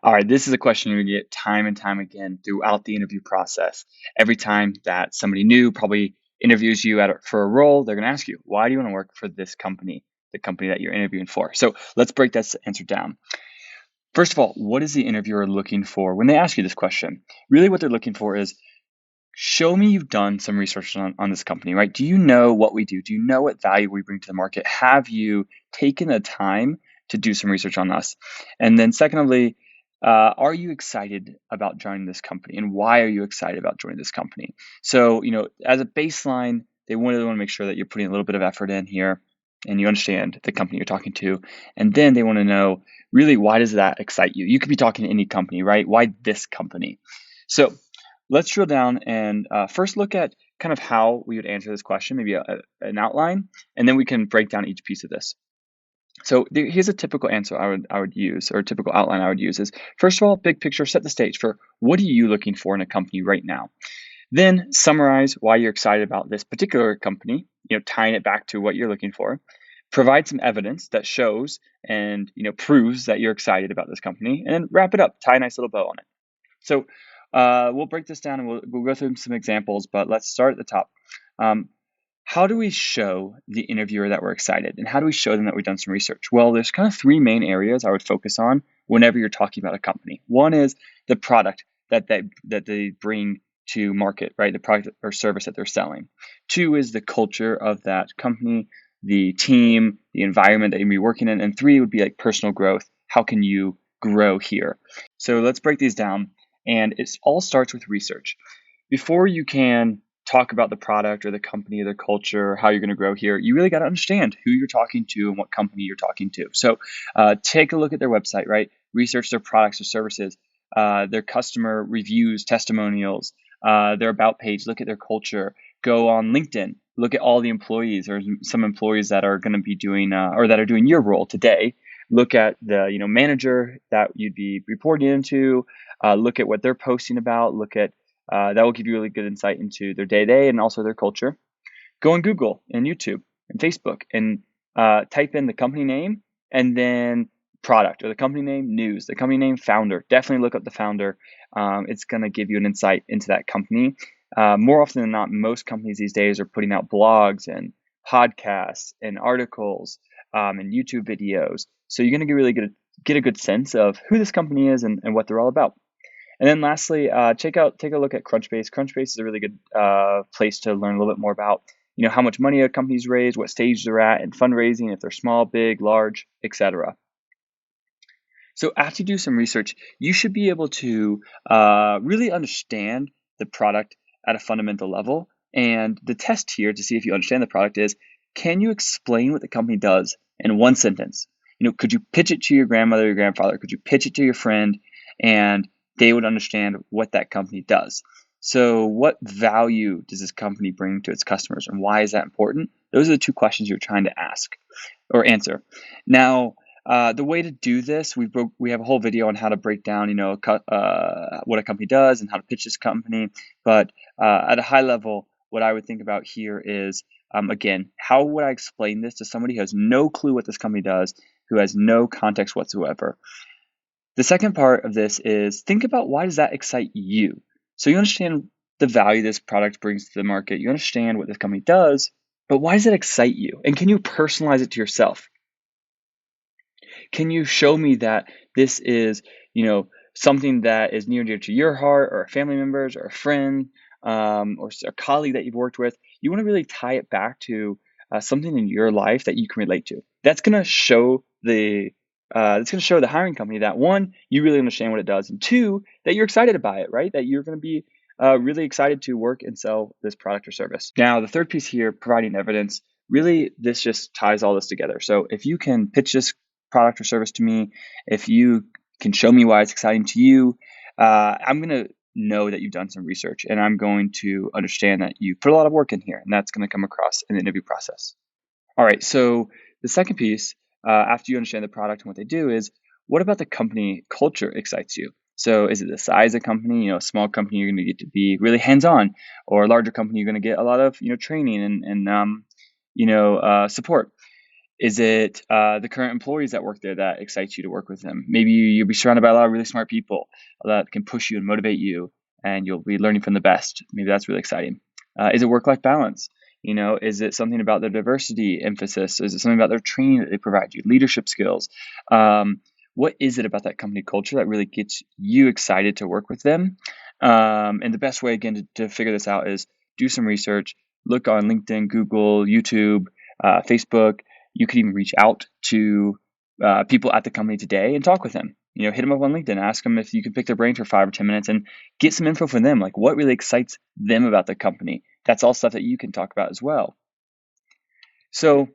All right, this is a question you're gonna get time and time again throughout the interview process. Every time that somebody new probably interviews you for a role, they're gonna ask you, why do you want to work for this company, the company that you're interviewing for? So let's break that answer down. First of all, what is the interviewer looking for when they ask you this question? Really, what they're looking for is show me you've done some research on this company, right? Do you know what we do? Do you know what value we bring to the market? Have you taken the time to do some research on us? And then, secondly, are you excited about joining this company? And why are you excited about joining this company? So, as a baseline, they really want to make sure that you're putting a little bit of effort in here and you understand the company you're talking to. And then they want to know really, why does that excite you? You could be talking to any company, right? Why this company? So, let's drill down and first look at kind of how we would answer this question, maybe an outline, and then we can break down each piece of this. So here's a typical answer I would use, or a typical outline I would use is, first of all, big picture, set the stage for what are you looking for in a company right now. Then summarize why you're excited about this particular company, tying it back to what you're looking for. Provide some evidence that shows and proves that you're excited about this company, and then wrap it up, tie a nice little bow on it. So we'll break this down and we'll go through some examples, but let's start at the top. How do we show the interviewer that we're excited, and how do we show them that we've done some research? Well, there's kind of three main areas I would focus on whenever you're talking about a company. One is the product that they bring to market, right? The product or service that they're selling. Two is the culture of that company, the team, the environment that you'll be working in. And three would be like personal growth. How can you grow here? So let's break these down. And it all starts with research. Before you can talk about the product or the company or the culture, how you're going to grow here, you really got to understand who you're talking to and what company you're talking to. So take a look at their website, right? Research their products or services, their customer reviews, testimonials, their about page, look at their culture, go on LinkedIn, look at all the employees or some employees that are going to be doing or that are doing your role today. Look at the manager that you'd be reporting into, look at what they're posting about, look at that will give you really good insight into their day-to-day and also their culture. Go on Google and YouTube and Facebook and type in the company name and then product, or the company name news, the company name founder. Definitely look up the founder. It's going to give you an insight into that company. More often than not, most companies these days are putting out blogs and podcasts and articles and YouTube videos. So you're going to get a good sense of who this company is and what they're all about. And then lastly, take a look at Crunchbase. Crunchbase is a really good place to learn a little bit more about, how much money a company's raised, what stage they're at in fundraising, if they're small, big, large, etc. So after you do some research, you should be able to really understand the product at a fundamental level. And the test here to see if you understand the product is, can you explain what the company does in one sentence? Could you pitch it to your grandmother, your grandfather? Could you pitch it to your friend? And they would understand what that company does. So what value does this company bring to its customers, and why is that important? Those are the two questions you're trying to ask or answer. Now, the way to do this, we have a whole video on how to break down, what a company does and how to pitch this company. But at a high level, what I would think about here is, again, how would I explain this to somebody who has no clue what this company does, who has no context whatsoever? The second part of this is, think about, why does that excite you? So you understand the value this product brings to the market. You understand what this company does, but why does it excite you? And can you personalize it to yourself? Can you show me that this is, something that is near and dear to your heart, or a family members, or a friend, or a colleague that you've worked with? You want to really tie it back to something in your life that you can relate to. That's going to show the hiring company that, one, you really understand what it does, and two, that you're excited about it, right? That you're going to be really excited to work and sell this product or service. Now, the third piece here, providing evidence, really this just ties all this together. So if you can pitch this product or service to me, if you can show me why it's exciting to you, I'm going to know that you've done some research, and I'm going to understand that you put a lot of work in here, and that's going to come across in the interview process. All right, so the second piece, after you understand the product and what they do, is, what about the company culture excites you? So is it the size of the company? A small company, you're going to get to be really hands-on, or a larger company, you're going to get a lot of training and support. Is it the current employees that work there that excites you to work with them? Maybe you'll be surrounded by a lot of really smart people that can push you and motivate you, and you'll be learning from the best. Maybe that's really exciting. Is it work-life balance? Is it something about their diversity emphasis? Is it something about their training that they provide you, leadership skills? What is it about that company culture that really gets you excited to work with them? And the best way, again, to figure this out is do some research, look on LinkedIn, Google, YouTube, Facebook. You could even reach out to people at the company today and talk with them. Hit them up on LinkedIn, ask them if you can pick their brain for 5 or 10 minutes and get some info from them, like what really excites them about the company. That's all stuff that you can talk about as well. So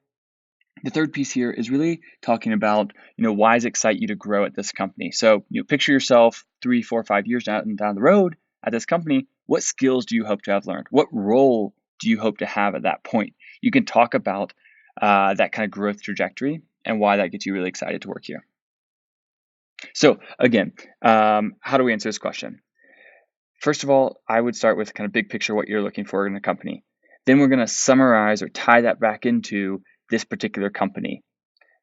the third piece here is really talking about, why does it excite you to grow at this company? So, picture yourself 3, 4, 5 years down the road at this company. What skills do you hope to have learned? What role do you hope to have at that point? You can talk about that kind of growth trajectory and why that gets you really excited to work here. So again, how do we answer this question? First of all, I would start with kind of big picture what you're looking for in a company. Then we're going to summarize or tie that back into this particular company.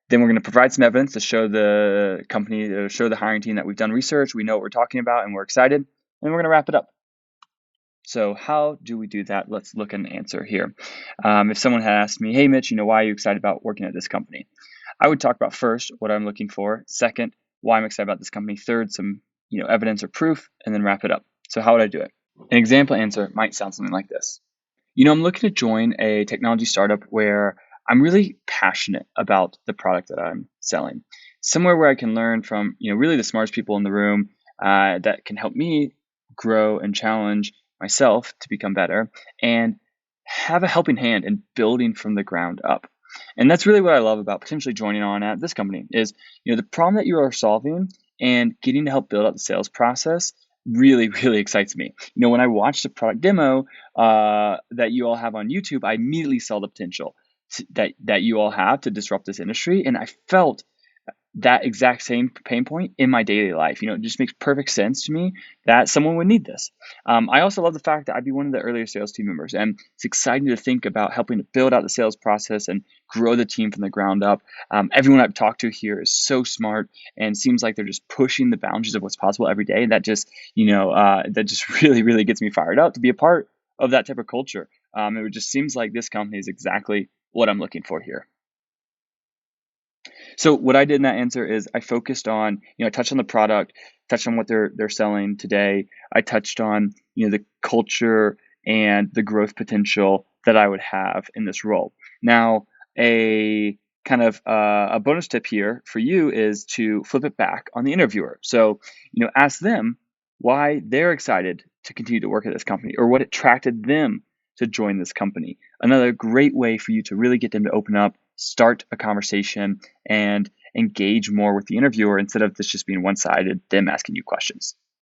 Then we're going to provide some evidence to show the company, to show the hiring team that we've done research, we know what we're talking about, and we're excited. And we're going to wrap it up. So how do we do that? Let's look at an answer here. If someone had asked me, hey, Mitch, why are you excited about working at this company? I would talk about first, what I'm looking for. Second, why I'm excited about this company. Third, some evidence or proof, and then wrap it up. So how would I do it? An example answer might sound something like this. I'm looking to join a technology startup where I'm really passionate about the product that I'm selling. Somewhere where I can learn from, really the smartest people in the room that can help me grow and challenge myself to become better and have a helping hand in building from the ground up. And that's really what I love about potentially joining on at this company is, the problem that you are solving and getting to help build out the sales process really, really excites me. When I watched the product demo that you all have on YouTube, I immediately saw the potential that you all have to disrupt this industry. And I felt that exact same pain point in my daily life. It just makes perfect sense to me that someone would need this. I also love the fact that I'd be one of the earlier sales team members, and it's exciting to think about helping to build out the sales process and grow the team from the ground up. Everyone I've talked to here is so smart and seems like they're just pushing the boundaries of what's possible every day. And that just, that just really, really gets me fired up to be a part of that type of culture. It just seems like this company is exactly what I'm looking for here. So what I did in that answer is I focused on, I touched on the product, touched on what they're selling today. I touched on, the culture and the growth potential that I would have in this role. Now, a kind of a bonus tip here for you is to flip it back on the interviewer. So, ask them why they're excited to continue to work at this company or what attracted them to join this company. Another great way for you to really get them to open up, start a conversation, and engage more with the interviewer instead of this just being one-sided, them asking you questions.